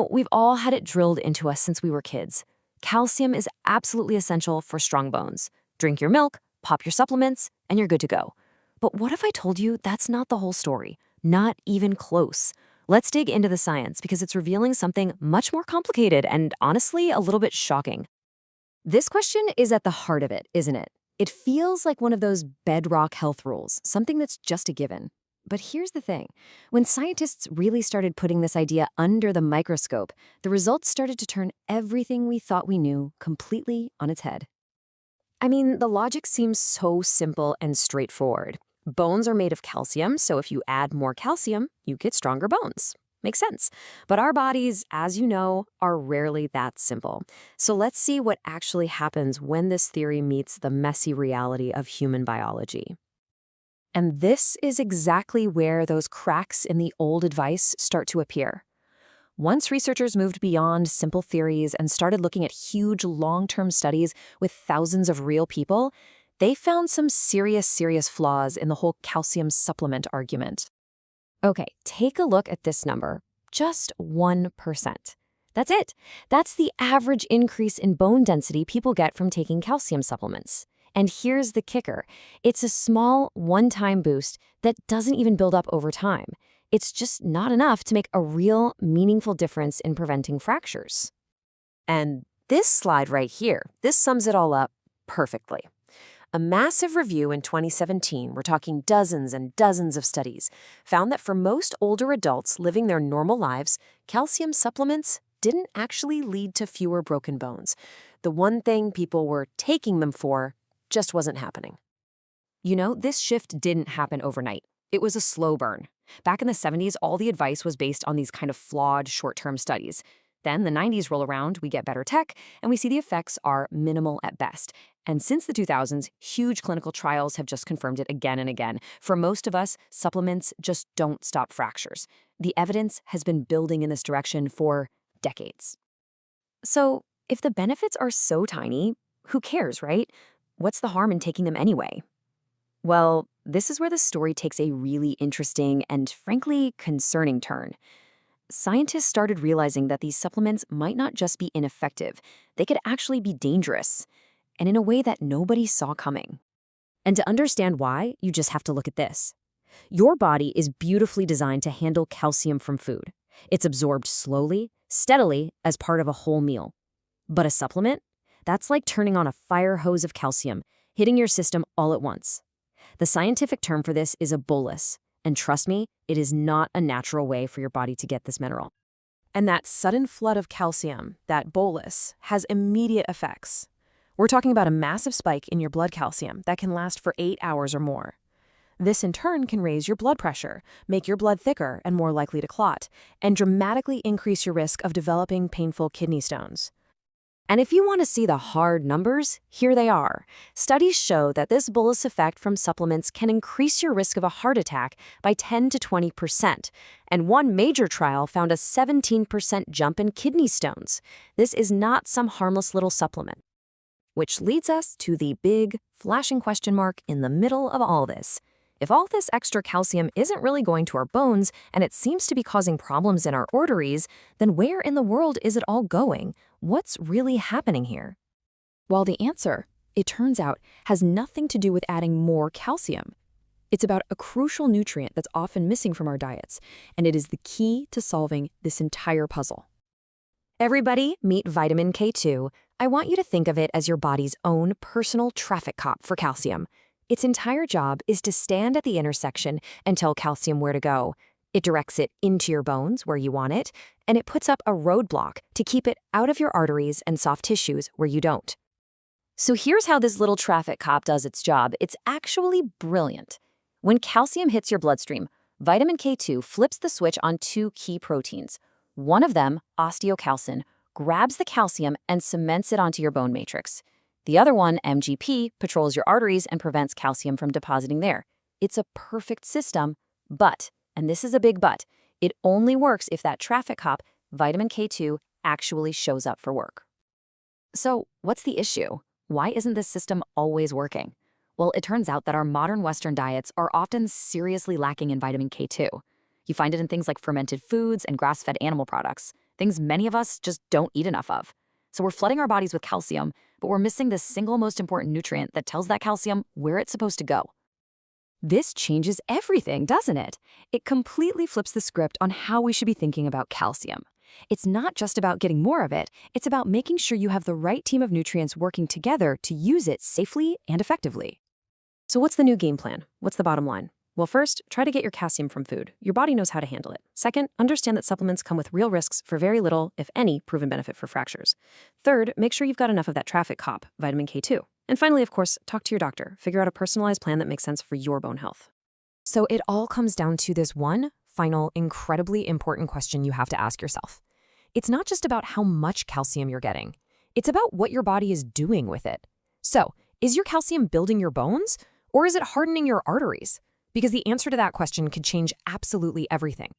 We've all had it drilled into us since we were kids. Calcium is absolutely essential for strong bones. Drink your milk, pop your supplements, and you're good to go. But what if I told you that's not the whole story? Not even close. Let's dig into the science because it's revealing something much more complicated and honestly a little bit shocking. This question is at the heart of it, isn't it? It feels like one of those bedrock health rules, something that's just a given. But here's the thing. When scientists really started putting this idea under the microscope, the results started to turn everything we thought we knew completely on its head. I mean, the logic seems so simple and straightforward. Bones are made of calcium, so if you add more calcium, you get stronger bones. Makes sense. But our bodies, as you know, are rarely that simple. So let's see what actually happens when this theory meets the messy reality of human biology. And this is exactly where those cracks in the old advice start to appear. Once researchers moved beyond simple theories and started looking at huge long-term studies with thousands of real people, they found some serious flaws in the whole calcium supplement argument. Okay, take a look at this number. Just 1%. That's it. That's the average increase in bone density people get from taking calcium supplements. And here's the kicker. It's a small, one-time boost that doesn't even build up over time. It's just not enough to make a real, meaningful difference in preventing fractures. And this slide right here, this sums it all up perfectly. A massive review in 2017, we're talking dozens and dozens of studies, found that for most older adults living their normal lives, calcium supplements didn't actually lead to fewer broken bones. The one thing people were taking them for just wasn't happening. This shift didn't happen overnight. It was a slow burn. Back in the 70s, all the advice was based on these kind of flawed short-term studies. Then the 90s roll around, we get better tech, and we see the effects are minimal at best. And since the 2000s, huge clinical trials have just confirmed it again and again. For most of us, supplements just don't stop fractures. The evidence has been building in this direction for decades. So, if the benefits are so tiny, who cares, right? What's the harm in taking them anyway? Well, this is where the story takes a really interesting and, frankly, concerning turn. Scientists started realizing that these supplements might not just be ineffective, they could actually be dangerous, and in a way that nobody saw coming. And to understand why, you just have to look at this. Your body is beautifully designed to handle calcium from food. It's absorbed slowly, steadily, as part of a whole meal. But a supplement? That's like turning on a fire hose of calcium, hitting your system all at once. The scientific term for this is a bolus. And trust me, it is not a natural way for your body to get this mineral. And that sudden flood of calcium, that bolus, has immediate effects. We're talking about a massive spike in your blood calcium that can last for 8 hours or more. This in turn can raise your blood pressure, make your blood thicker and more likely to clot, and dramatically increase your risk of developing painful kidney stones. And if you want to see the hard numbers, here they are. Studies show that this bolus effect from supplements can increase your risk of a heart attack by 10 to 20%. And one major trial found a 17% jump in kidney stones. This is not some harmless little supplement. Which leads us to the big, flashing question mark in the middle of all this. If all this extra calcium isn't really going to our bones and it seems to be causing problems in our arteries, then where in the world is it all going? What's really happening here? Well, the answer, it turns out, has nothing to do with adding more calcium. It's about a crucial nutrient that's often missing from our diets, and it is the key to solving this entire puzzle. Everybody, meet vitamin K2. I want you to think of it as your body's own personal traffic cop for calcium. Its entire job is to stand at the intersection and tell calcium where to go. It directs it into your bones where you want it, and it puts up a roadblock to keep it out of your arteries and soft tissues where you don't. So here's how this little traffic cop does its job. It's actually brilliant. When calcium hits your bloodstream, vitamin K2 flips the switch on two key proteins. One of them, osteocalcin, grabs the calcium and cements it onto your bone matrix. The other one, MGP, patrols your arteries and prevents calcium from depositing there. It's a perfect system, but, and this is a big but, it only works if that traffic cop, vitamin K2, actually shows up for work. So, what's the issue? Why isn't this system always working? Well, it turns out that our modern Western diets are often seriously lacking in vitamin K2. You find it in things like fermented foods and grass-fed animal products. things many of us just don't eat enough of. So we're flooding our bodies with calcium, but we're missing the single most important nutrient that tells that calcium where it's supposed to go. This changes everything, doesn't it? It completely flips the script on how we should be thinking about calcium. It's not just about getting more of it, it's about making sure you have the right team of nutrients working together to use it safely and effectively. So what's the new game plan? What's the bottom line? Well, first, try to get your calcium from food. Your body knows how to handle it. Second, understand that supplements come with real risks for very little, if any, proven benefit for fractures. Third, make sure you've got enough of that traffic cop, vitamin K2. And finally, of course, talk to your doctor. Figure out a personalized plan that makes sense for your bone health. So it all comes down to this one final, incredibly important question you have to ask yourself. It's not just about how much calcium you're getting. It's about what your body is doing with it. So, is your calcium building your bones, or is it hardening your arteries? Because the answer to that question could change absolutely everything.